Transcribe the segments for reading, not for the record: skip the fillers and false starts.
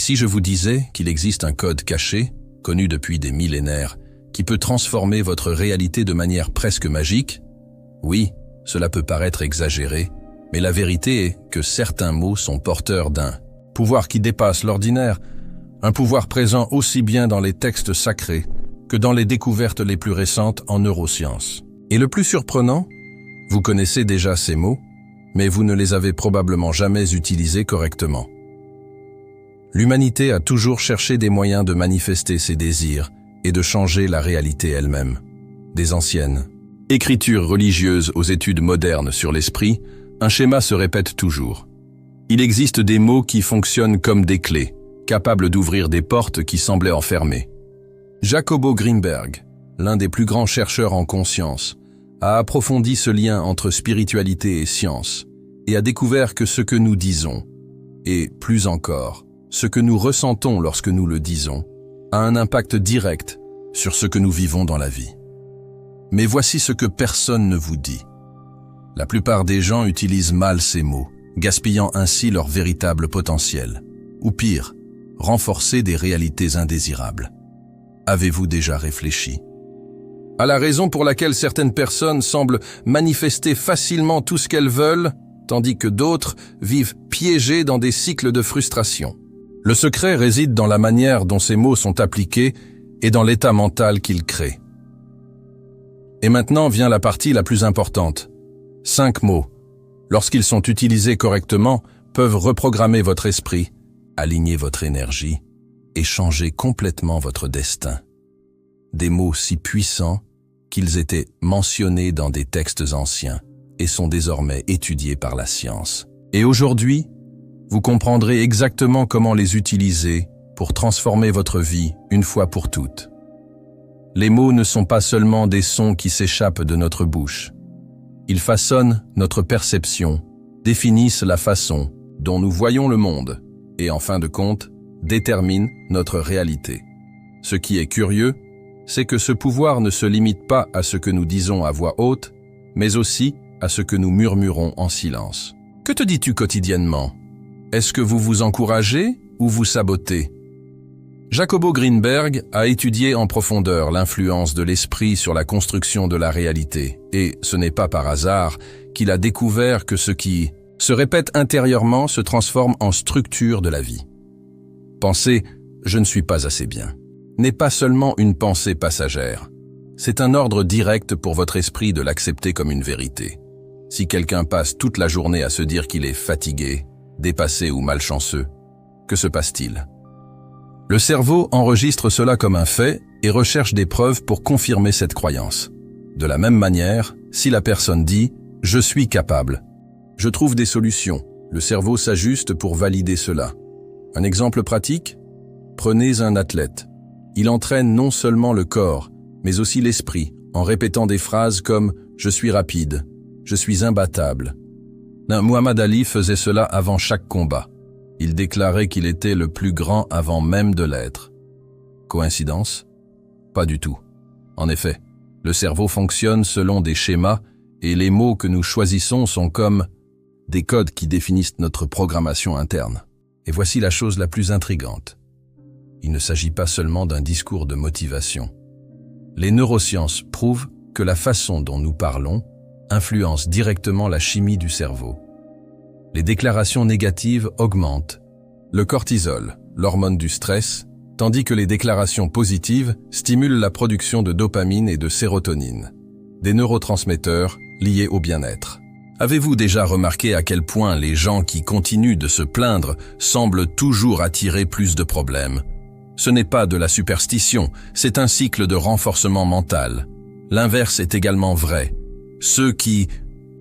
si je vous disais qu'il existe un code caché, connu depuis des millénaires, qui peut transformer votre réalité de manière presque magique? Oui, cela peut paraître exagéré, mais la vérité est que certains mots sont porteurs d'un pouvoir qui dépasse l'ordinaire, un pouvoir présent aussi bien dans les textes sacrés que dans les découvertes les plus récentes en neurosciences. Et le plus surprenant, vous connaissez déjà ces mots, mais vous ne les avez probablement jamais utilisés correctement. L'humanité a toujours cherché des moyens de manifester ses désirs et de changer la réalité elle-même. Des anciennes écritures religieuses aux études modernes sur l'esprit, un schéma se répète toujours. Il existe des mots qui fonctionnent comme des clés, capables d'ouvrir des portes qui semblaient enfermées. Jacobo Greenberg, l'un des plus grands chercheurs en conscience, a approfondi ce lien entre spiritualité et science et a découvert que ce que nous disons, et plus encore, ce que nous ressentons lorsque nous le disons, a un impact direct sur ce que nous vivons dans la vie. Mais voici ce que personne ne vous dit. La plupart des gens utilisent mal ces mots, gaspillant ainsi leur véritable potentiel. Ou pire, renforcer des réalités indésirables. Avez-vous déjà réfléchi à la raison pour laquelle certaines personnes semblent manifester facilement tout ce qu'elles veulent, tandis que d'autres vivent piégées dans des cycles de frustration? Le secret réside dans la manière dont ces mots sont appliqués et dans l'état mental qu'ils créent. Et maintenant vient la partie la plus importante. 5 mots, lorsqu'ils sont utilisés correctement, peuvent reprogrammer votre esprit, aligner votre énergie et changer complètement votre destin. Des mots si puissants qu'ils étaient mentionnés dans des textes anciens et sont désormais étudiés par la science. Et aujourd'hui, vous comprendrez exactement comment les utiliser pour transformer votre vie une fois pour toutes. Les mots ne sont pas seulement des sons qui s'échappent de notre bouche. Ils façonnent notre perception, définissent la façon dont nous voyons le monde et, en fin de compte, déterminent notre réalité. Ce qui est curieux, c'est que ce pouvoir ne se limite pas à ce que nous disons à voix haute, mais aussi à ce que nous murmurons en silence. Que te dis-tu quotidiennement? Est-ce que vous vous encouragez ou vous sabotez? Jacobo Greenberg a étudié en profondeur l'influence de l'esprit sur la construction de la réalité, et ce n'est pas par hasard qu'il a découvert que ce qui se répète intérieurement se transforme en structure de la vie. Penser « je ne suis pas assez bien » n'est pas seulement une pensée passagère. C'est un ordre direct pour votre esprit de l'accepter comme une vérité. Si quelqu'un passe toute la journée à se dire qu'il est fatigué, dépassé ou malchanceux, que se passe-t-il? Le cerveau enregistre cela comme un fait et recherche des preuves pour confirmer cette croyance. De la même manière, si la personne dit « je suis capable », je trouve des solutions, le cerveau s'ajuste pour valider cela. Un exemple pratique? Prenez un athlète. Il entraîne non seulement le corps, mais aussi l'esprit, en répétant des phrases comme « je suis rapide »,« je suis imbattable ». Muhammad Ali faisait cela avant chaque combat. Il déclarait qu'il était le plus grand avant même de l'être. Coïncidence? Pas du tout. En effet, le cerveau fonctionne selon des schémas et les mots que nous choisissons sont comme des codes qui définissent notre programmation interne. Et voici la chose la plus intrigante. Il ne s'agit pas seulement d'un discours de motivation. Les neurosciences prouvent que la façon dont nous parlons influence directement la chimie du cerveau. Les déclarations négatives augmentent le cortisol, l'hormone du stress, tandis que les déclarations positives stimulent la production de dopamine et de sérotonine, des neurotransmetteurs liés au bien-être. Avez-vous déjà remarqué à quel point les gens qui continuent de se plaindre semblent toujours attirer plus de problèmes? Ce n'est pas de la superstition, c'est un cycle de renforcement mental. L'inverse est également vrai. Ceux qui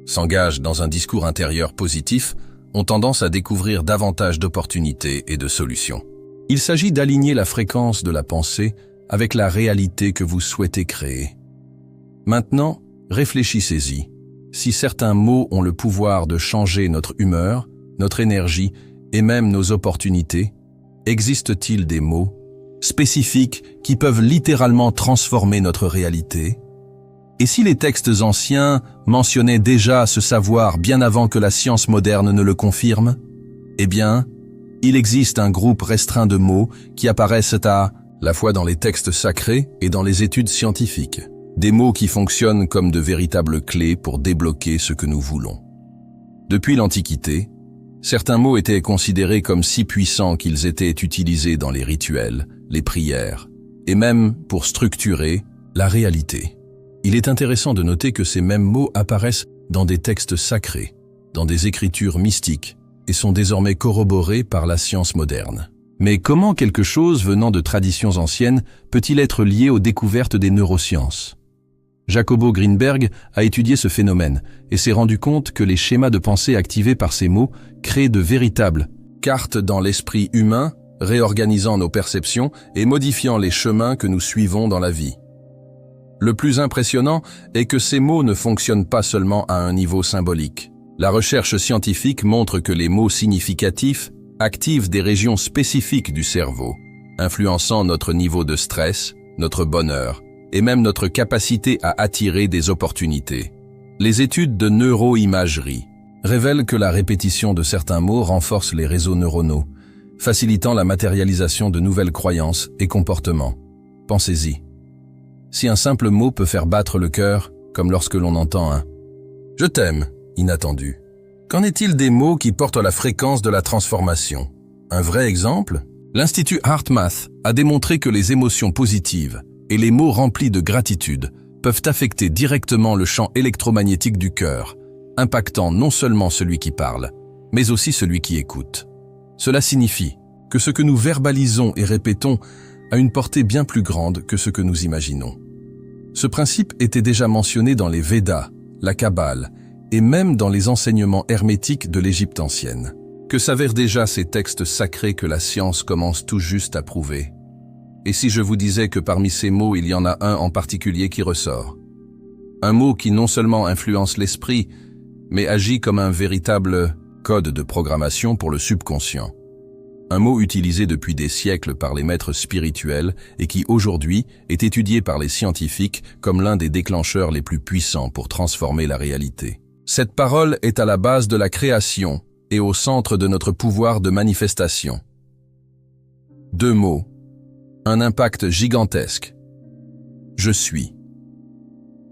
s'engagent dans un discours intérieur positif ont tendance à découvrir davantage d'opportunités et de solutions. Il s'agit d'aligner la fréquence de la pensée avec la réalité que vous souhaitez créer. Maintenant, réfléchissez-y. Si certains mots ont le pouvoir de changer notre humeur, notre énergie et même nos opportunités, existe-t-il des mots spécifiques qui peuvent littéralement transformer notre réalité? Et si les textes anciens mentionnaient déjà ce savoir bien avant que la science moderne ne le confirme? Eh bien, Il existe un groupe restreint de mots qui apparaissent à la fois dans les textes sacrés et dans les études scientifiques. Des mots qui fonctionnent comme de véritables clés pour débloquer ce que nous voulons. Depuis l'Antiquité, certains mots étaient considérés comme si puissants qu'ils étaient utilisés dans les rituels, les prières, et même pour structurer la réalité. Il est intéressant de noter que ces mêmes mots apparaissent dans des textes sacrés, dans des écritures mystiques, et sont désormais corroborés par la science moderne. Mais comment quelque chose venant de traditions anciennes peut-il être lié aux découvertes des neurosciences? Jacobo Greenberg a étudié ce phénomène et s'est rendu compte que les schémas de pensée activés par ces mots créent de véritables cartes dans l'esprit humain, réorganisant nos perceptions et modifiant les chemins que nous suivons dans la vie. Le plus impressionnant est que ces mots ne fonctionnent pas seulement à un niveau symbolique. La recherche scientifique montre que les mots significatifs activent des régions spécifiques du cerveau, influençant notre niveau de stress, notre bonheur, et même notre capacité à attirer des opportunités. Les études de neuroimagerie révèlent que la répétition de certains mots renforce les réseaux neuronaux, facilitant la matérialisation de nouvelles croyances et comportements. Pensez-y. Si un simple mot peut faire battre le cœur, comme lorsque l'on entend un « je t'aime » inattendu, qu'en est-il des mots qui portent la fréquence de la transformation? Un vrai exemple? L'Institut HeartMath a démontré que les émotions positives et les mots remplis de gratitude peuvent affecter directement le champ électromagnétique du cœur, impactant non seulement celui qui parle, mais aussi celui qui écoute. Cela signifie que ce que nous verbalisons et répétons a une portée bien plus grande que ce que nous imaginons. Ce principe était déjà mentionné dans les Védas, la Kabbale, et même dans les enseignements hermétiques de l'Égypte ancienne. Que s'avèrent déjà ces textes sacrés que la science commence tout juste à prouver? Et si je vous disais que parmi ces mots, il y en a un en particulier qui ressort? Un mot qui non seulement influence l'esprit, mais agit comme un véritable code de programmation pour le subconscient. Un mot utilisé depuis des siècles par les maîtres spirituels et qui aujourd'hui est étudié par les scientifiques comme l'un des déclencheurs les plus puissants pour transformer la réalité. Cette parole est à la base de la création et au centre de notre pouvoir de manifestation. 2 mots. Un impact gigantesque. Je suis.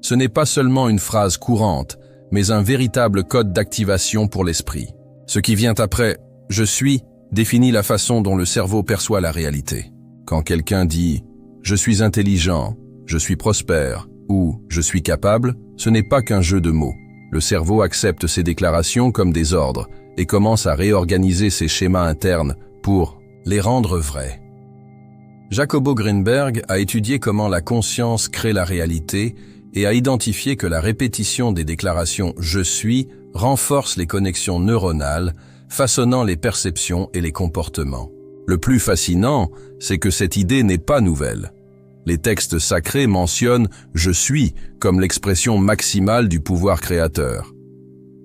Ce n'est pas seulement une phrase courante, mais un véritable code d'activation pour l'esprit. Ce qui vient après « je suis » définit la façon dont le cerveau perçoit la réalité. Quand quelqu'un dit « je suis intelligent »,« je suis prospère » ou « je suis capable », ce n'est pas qu'un jeu de mots. Le cerveau accepte ces déclarations comme des ordres et commence à réorganiser ses schémas internes pour les rendre vrais. Jacobo Greenberg a étudié comment la conscience crée la réalité et a identifié que la répétition des déclarations « je suis » renforce les connexions neuronales, façonnant les perceptions et les comportements. Le plus fascinant, c'est que cette idée n'est pas nouvelle. Les textes sacrés mentionnent « je suis » comme l'expression maximale du pouvoir créateur.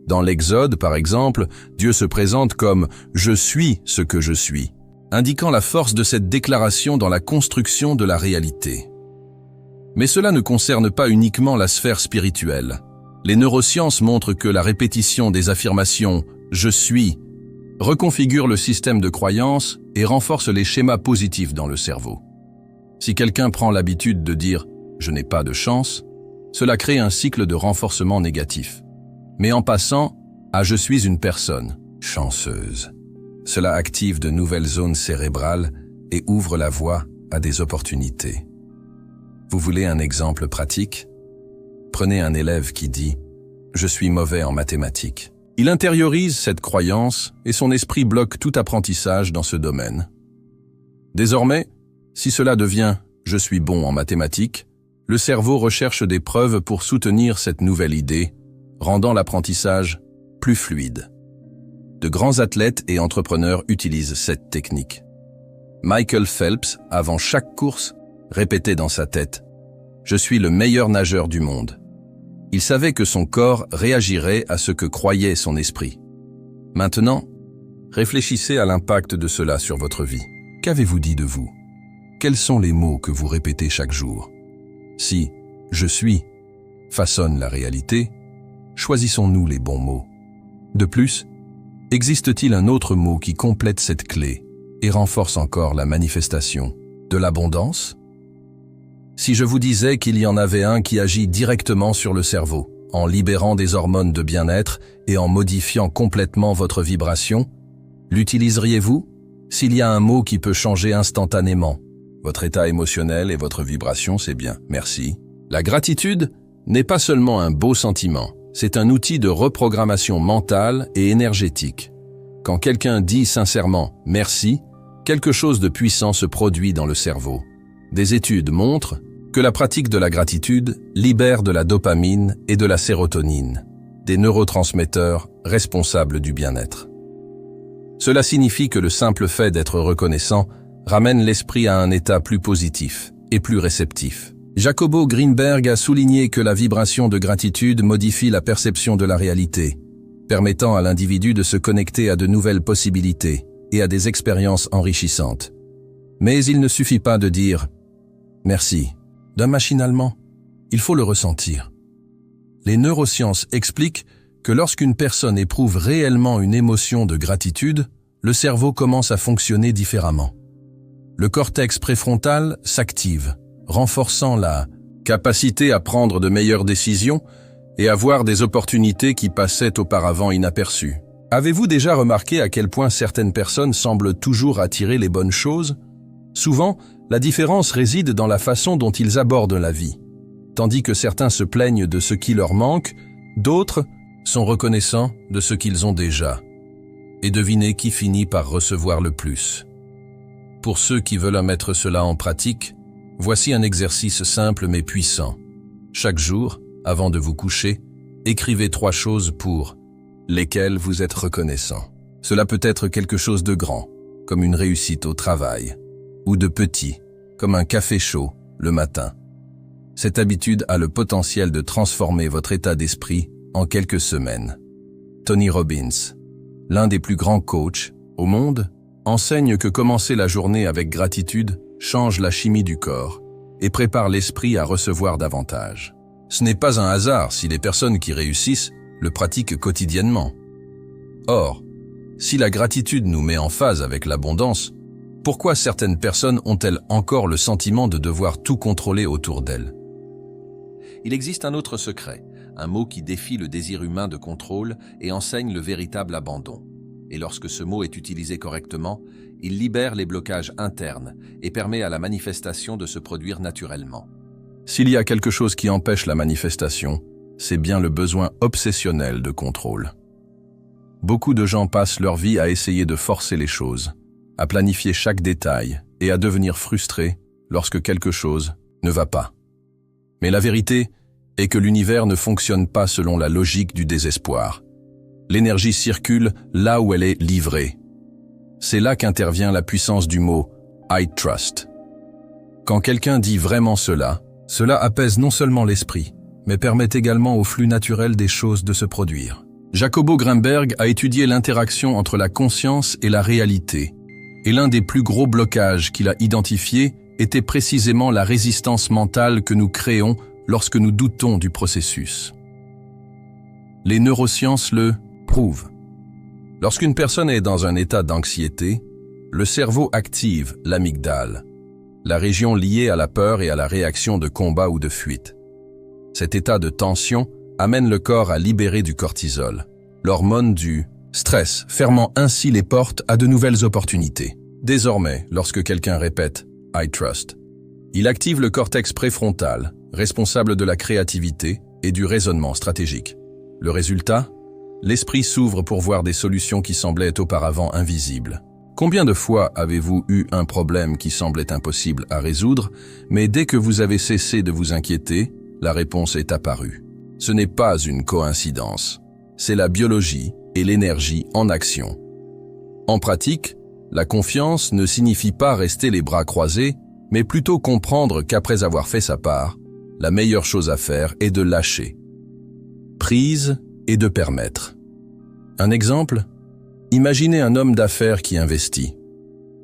Dans l'Exode, par exemple, Dieu se présente comme « je suis ce que je suis », indiquant la force de cette déclaration dans la construction de la réalité. Mais cela ne concerne pas uniquement la sphère spirituelle. Les neurosciences montrent que la répétition des affirmations « je suis » reconfigure le système de croyance et renforce les schémas positifs dans le cerveau. Si quelqu'un prend l'habitude de dire « je n'ai pas de chance », cela crée un cycle de renforcement négatif. Mais en passant à « je suis une personne chanceuse », cela active de nouvelles zones cérébrales et ouvre la voie à des opportunités. Vous voulez un exemple pratique? Prenez un élève qui dit « je suis mauvais en mathématiques ». Il intériorise cette croyance et son esprit bloque tout apprentissage dans ce domaine. Désormais, si cela devient « je suis bon en mathématiques », le cerveau recherche des preuves pour soutenir cette nouvelle idée, rendant l'apprentissage plus fluide. De grands athlètes et entrepreneurs utilisent cette technique. Michael Phelps, avant chaque course, répétait dans sa tête « je suis le meilleur nageur du monde ». Il savait que son corps réagirait à ce que croyait son esprit. Maintenant, réfléchissez à l'impact de cela sur votre vie. Qu'avez-vous dit de vous? Quels sont les mots que vous répétez chaque jour? Si « je suis » façonne la réalité, choisissons-nous les bons mots. De plus, Existe-t-il un autre mot qui complète cette clé et renforce encore la manifestation de l'abondance? Si je vous disais qu'il y en avait un qui agit directement sur le cerveau, en libérant des hormones de bien-être et en modifiant complètement votre vibration, l'utiliseriez-vous? S'il y a un mot qui peut changer instantanément votre état émotionnel et votre vibration, c'est bien, merci. La gratitude n'est pas seulement un beau sentiment, c'est un outil de reprogrammation mentale et énergétique. Quand quelqu'un dit sincèrement « merci », quelque chose de puissant se produit dans le cerveau. Des études montrent que la pratique de la gratitude libère de la dopamine et de la sérotonine, des neurotransmetteurs responsables du bien-être. Cela signifie que le simple fait d'être reconnaissant ramène l'esprit à un état plus positif et plus réceptif. Jacobo Greenberg a souligné que la vibration de gratitude modifie la perception de la réalité, permettant à l'individu de se connecter à de nouvelles possibilités et à des expériences enrichissantes. Mais il ne suffit pas de dire « merci » machinalement, il faut le ressentir. Les neurosciences expliquent que lorsqu'une personne éprouve réellement une émotion de gratitude, le cerveau commence à fonctionner différemment. Le cortex préfrontal s'active, renforçant la capacité à prendre de meilleures décisions et à voir des opportunités qui passaient auparavant inaperçues. Avez-vous déjà remarqué à quel point certaines personnes semblent toujours attirer les bonnes choses? Souvent, la différence réside dans la façon dont ils abordent la vie. Tandis que certains se plaignent de ce qui leur manque, d'autres sont reconnaissants de ce qu'ils ont déjà. Et devinez qui finit par recevoir le plus. Pour ceux qui veulent mettre cela en pratique, voici un exercice simple mais puissant. Chaque jour, avant de vous coucher, écrivez 3 choses pour lesquelles vous êtes reconnaissant. Cela peut être quelque chose de grand, comme une réussite au travail, ou de petit, comme un café chaud le matin. Cette habitude a le potentiel de transformer votre état d'esprit en quelques semaines. Tony Robbins, l'un des plus grands coachs au monde, enseigne que commencer la journée avec gratitude change la chimie du corps et prépare l'esprit à recevoir davantage. Ce n'est pas un hasard si les personnes qui réussissent le pratiquent quotidiennement. Or, si la gratitude nous met en phase avec l'abondance, pourquoi certaines personnes ont-elles encore le sentiment de devoir tout contrôler autour d'elles? Il existe un autre secret, un mot qui défie le désir humain de contrôle et enseigne le véritable abandon. Et lorsque ce mot est utilisé correctement, il libère les blocages internes et permet à la manifestation de se produire naturellement. S'il y a quelque chose qui empêche la manifestation, c'est bien le besoin obsessionnel de contrôle. Beaucoup de gens passent leur vie à essayer de forcer les choses, à planifier chaque détail et à devenir frustrés lorsque quelque chose ne va pas. Mais la vérité est que l'univers ne fonctionne pas selon la logique du désespoir. L'énergie circule là où elle est livrée. C'est là qu'intervient la puissance du mot « I trust ». Quand quelqu'un dit vraiment cela apaise non seulement l'esprit, mais permet également au flux naturel des choses de se produire. Jacobo Greenberg a étudié l'interaction entre la conscience et la réalité, et l'un des plus gros blocages qu'il a identifié était précisément la résistance mentale que nous créons lorsque nous doutons du processus. Les neurosciences le prouvent. Lorsqu'une personne est dans un état d'anxiété, le cerveau active l'amygdale, la région liée à la peur et à la réaction de combat ou de fuite. Cet état de tension amène le corps à libérer du cortisol, l'hormone du stress, fermant ainsi les portes à de nouvelles opportunités. Désormais, lorsque quelqu'un répète « I trust », il active le cortex préfrontal, responsable de la créativité et du raisonnement stratégique. Le résultat? L'esprit s'ouvre pour voir des solutions qui semblaient auparavant invisibles. Combien de fois avez-vous eu un problème qui semblait impossible à résoudre, mais dès que vous avez cessé de vous inquiéter, la réponse est apparue? Ce n'est pas une coïncidence, c'est la biologie et l'énergie en action. En pratique, la confiance ne signifie pas rester les bras croisés, mais plutôt comprendre qu'après avoir fait sa part, la meilleure chose à faire est de lâcher prise et de permettre. Un exemple? Imaginez un homme d'affaires qui investit.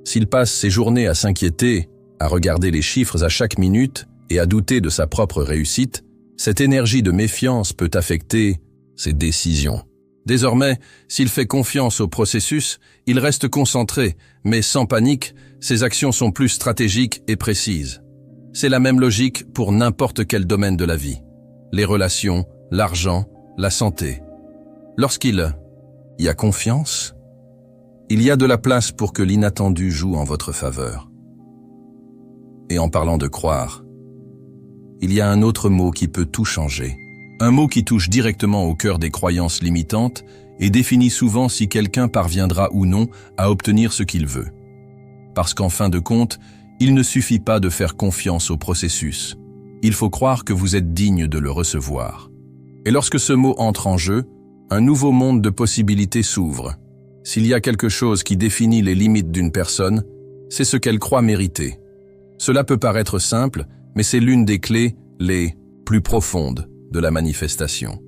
S'il passe ses journées à s'inquiéter, à regarder les chiffres à chaque minute et à douter de sa propre réussite, cette énergie de méfiance peut affecter ses décisions. Désormais, s'il fait confiance au processus, il reste concentré, mais sans panique, ses actions sont plus stratégiques et précises. C'est la même logique pour n'importe quel domaine de la vie. Les relations, l'argent, la santé. Lorsqu'il y a confiance, il y a de la place pour que l'inattendu joue en votre faveur. Et en parlant de croire, il y a un autre mot qui peut tout changer. Un mot qui touche directement au cœur des croyances limitantes et définit souvent si quelqu'un parviendra ou non à obtenir ce qu'il veut. Parce qu'en fin de compte, il ne suffit pas de faire confiance au processus. Il faut croire que vous êtes digne de le recevoir. Et lorsque ce mot entre en jeu, un nouveau monde de possibilités s'ouvre. S'il y a quelque chose qui définit les limites d'une personne, c'est ce qu'elle croit mériter. Cela peut paraître simple, mais c'est l'une des clés, les plus profondes, de la manifestation.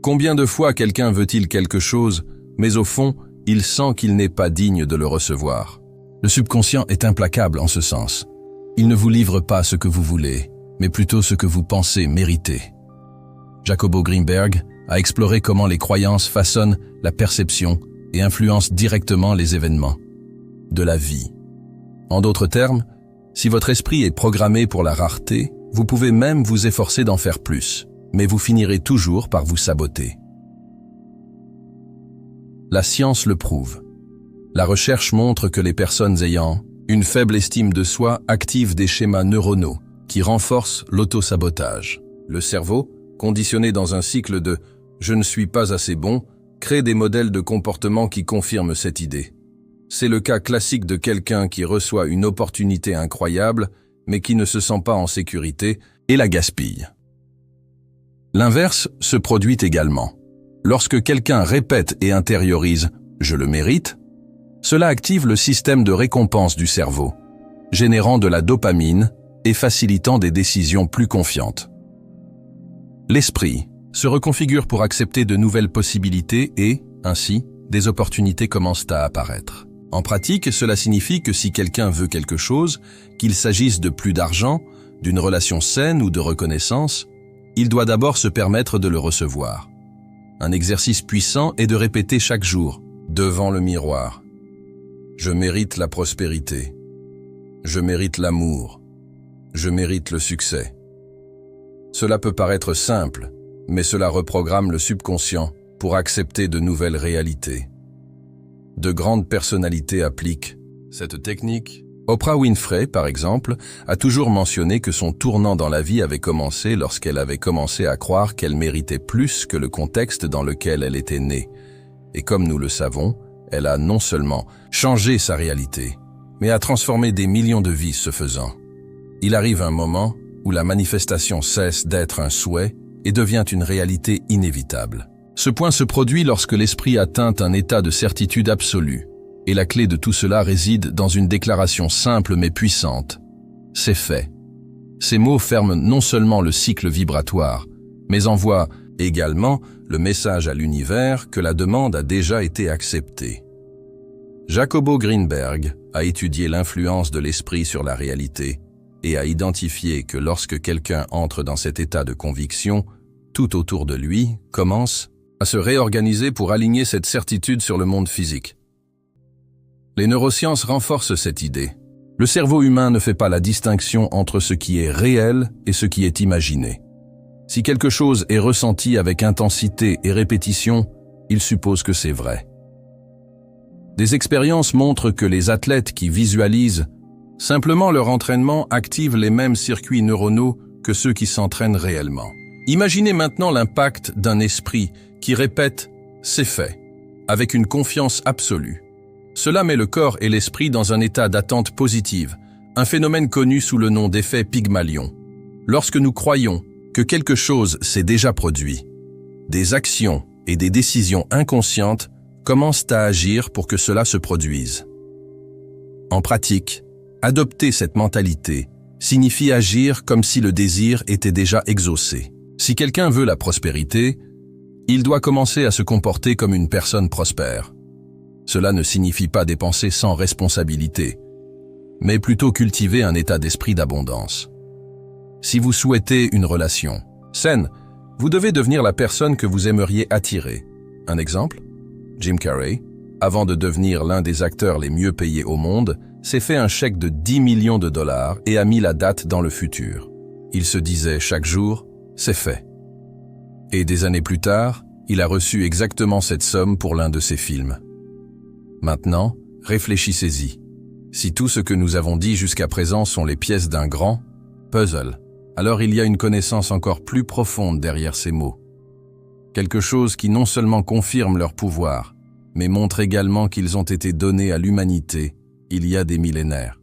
Combien de fois quelqu'un veut-il quelque chose, mais au fond, il sent qu'il n'est pas digne de le recevoir? Le subconscient est implacable en ce sens. Il ne vous livre pas ce que vous voulez, mais plutôt ce que vous pensez mériter. Jacobo Greenberg a exploré comment les croyances façonnent la perception et influencent directement les événements de la vie. En d'autres termes, si votre esprit est programmé pour la rareté, vous pouvez même vous efforcer d'en faire plus, mais vous finirez toujours par vous saboter. La science le prouve. La recherche montre que les personnes ayant une faible estime de soi activent des schémas neuronaux qui renforcent l'auto-sabotage. Le cerveau, conditionné dans un cycle de « je ne suis pas assez bon », crée des modèles de comportement qui confirment cette idée. C'est le cas classique de quelqu'un qui reçoit une opportunité incroyable, mais qui ne se sent pas en sécurité et la gaspille. L'inverse se produit également. Lorsque quelqu'un répète et intériorise « je le mérite », cela active le système de récompense du cerveau, générant de la dopamine et facilitant des décisions plus confiantes. L'esprit se reconfigure pour accepter de nouvelles possibilités et, ainsi, des opportunités commencent à apparaître. En pratique, cela signifie que si quelqu'un veut quelque chose, qu'il s'agisse de plus d'argent, d'une relation saine ou de reconnaissance, il doit d'abord se permettre de le recevoir. Un exercice puissant est de répéter chaque jour, devant le miroir. Je mérite la prospérité. Je mérite l'amour. Je mérite le succès. Cela peut paraître simple, mais cela reprogramme le subconscient pour accepter de nouvelles réalités. De grandes personnalités appliquent cette technique. Oprah Winfrey, par exemple, a toujours mentionné que son tournant dans la vie avait commencé lorsqu'elle avait commencé à croire qu'elle méritait plus que le contexte dans lequel elle était née. Et comme nous le savons, elle a non seulement changé sa réalité, mais a transformé des millions de vies ce faisant. Il arrive un moment où la manifestation cesse d'être un souhait et devient une réalité inévitable. Ce point se produit lorsque l'esprit atteint un état de certitude absolue, et la clé de tout cela réside dans une déclaration simple mais puissante. C'est fait. Ces mots ferment non seulement le cycle vibratoire, mais envoient également le message à l'univers que la demande a déjà été acceptée. Jacobo Greenberg a étudié l'influence de l'esprit sur la réalité et a identifié que lorsque quelqu'un entre dans cet état de conviction, tout autour de lui commence à se réorganiser pour aligner cette certitude sur le monde physique. Les neurosciences renforcent cette idée. Le cerveau humain ne fait pas la distinction entre ce qui est réel et ce qui est imaginé. Si quelque chose est ressenti avec intensité et répétition, il suppose que c'est vrai. Des expériences montrent que les athlètes qui visualisent simplement leur entraînement activent les mêmes circuits neuronaux que ceux qui s'entraînent réellement. Imaginez maintenant l'impact d'un esprit qui répète « c'est fait » avec une confiance absolue. Cela met le corps et l'esprit dans un état d'attente positive, un phénomène connu sous le nom d'effet Pygmalion. Lorsque nous croyons que quelque chose s'est déjà produit, des actions et des décisions inconscientes commencent à agir pour que cela se produise. En pratique, adopter cette mentalité signifie agir comme si le désir était déjà exaucé. Si quelqu'un veut la prospérité, il doit commencer à se comporter comme une personne prospère. Cela ne signifie pas dépenser sans responsabilité, mais plutôt cultiver un état d'esprit d'abondance. Si vous souhaitez une relation saine, vous devez devenir la personne que vous aimeriez attirer, Un exemple? Jim Carrey, avant de devenir l'un des acteurs les mieux payés au monde, s'est fait un chèque de 10 millions de dollars et a mis la date dans le futur. Il se disait chaque jour, c'est fait. Et des années plus tard, il a reçu exactement cette somme pour l'un de ses films. Maintenant, réfléchissez-y. Si tout ce que nous avons dit jusqu'à présent sont les pièces d'un grand puzzle, alors il y a une connaissance encore plus profonde derrière ces mots. Quelque chose qui non seulement confirme leur pouvoir, mais montre également qu'ils ont été donnés à l'humanité il y a des millénaires.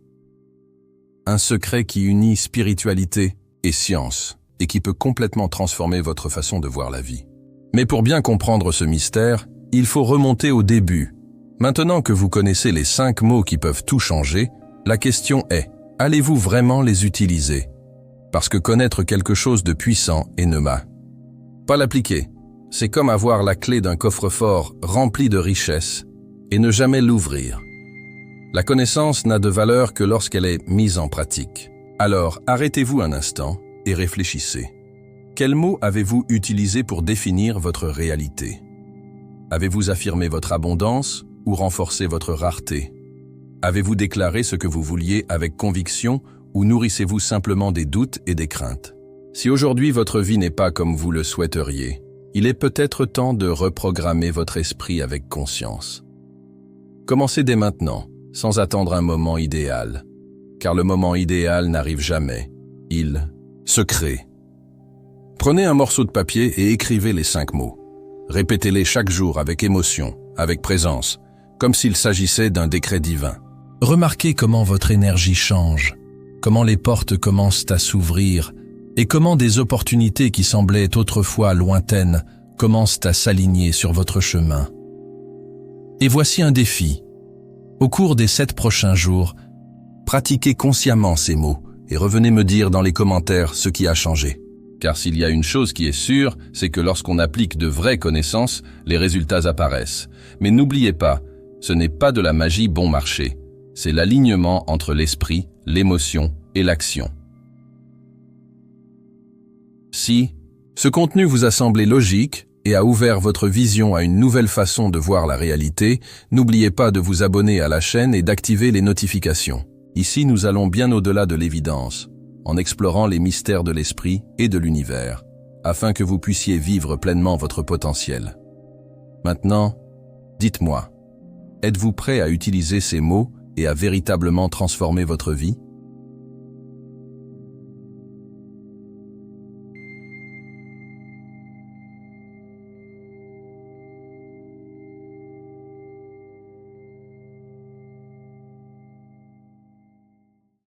Un secret qui unit spiritualité et science, et qui peut complètement transformer votre façon de voir la vie. Mais pour bien comprendre ce mystère, il faut remonter au début. Maintenant que vous connaissez les 5 mots qui peuvent tout changer, la question est, allez-vous vraiment les utiliser? Parce que connaître quelque chose de puissant est nema. Pas l'appliquer. C'est comme avoir la clé d'un coffre-fort rempli de richesses et ne jamais l'ouvrir. La connaissance n'a de valeur que lorsqu'elle est mise en pratique. Alors, arrêtez-vous un instant et réfléchissez. Quels mots avez-vous utilisés pour définir votre réalité? Avez-vous affirmé votre abondance ou renforcé votre rareté? Avez-vous déclaré ce que vous vouliez avec conviction ou nourrissez-vous simplement des doutes et des craintes? Si aujourd'hui votre vie n'est pas comme vous le souhaiteriez, il est peut-être temps de reprogrammer votre esprit avec conscience. Commencez dès maintenant, sans attendre un moment idéal, car le moment idéal n'arrive jamais, il se crée. Prenez un morceau de papier et écrivez les 5 mots. Répétez-les chaque jour avec émotion, avec présence, comme s'il s'agissait d'un décret divin. Remarquez comment votre énergie change, comment les portes commencent à s'ouvrir et comment des opportunités qui semblaient autrefois lointaines commencent à s'aligner sur votre chemin. Et voici un défi. Au cours des 7 prochains jours, pratiquez consciemment ces mots et revenez me dire dans les commentaires ce qui a changé. Car s'il y a une chose qui est sûre, c'est que lorsqu'on applique de vraies connaissances, les résultats apparaissent. Mais n'oubliez pas, ce n'est pas de la magie bon marché. C'est l'alignement entre l'esprit, l'émotion et l'action. Si ce contenu vous a semblé logique et a ouvert votre vision à une nouvelle façon de voir la réalité, n'oubliez pas de vous abonner à la chaîne et d'activer les notifications. Ici, nous allons bien au-delà de l'évidence, en explorant les mystères de l'esprit et de l'univers, afin que vous puissiez vivre pleinement votre potentiel. Maintenant, dites-moi, êtes-vous prêt à utiliser ces mots et à véritablement transformer votre vie?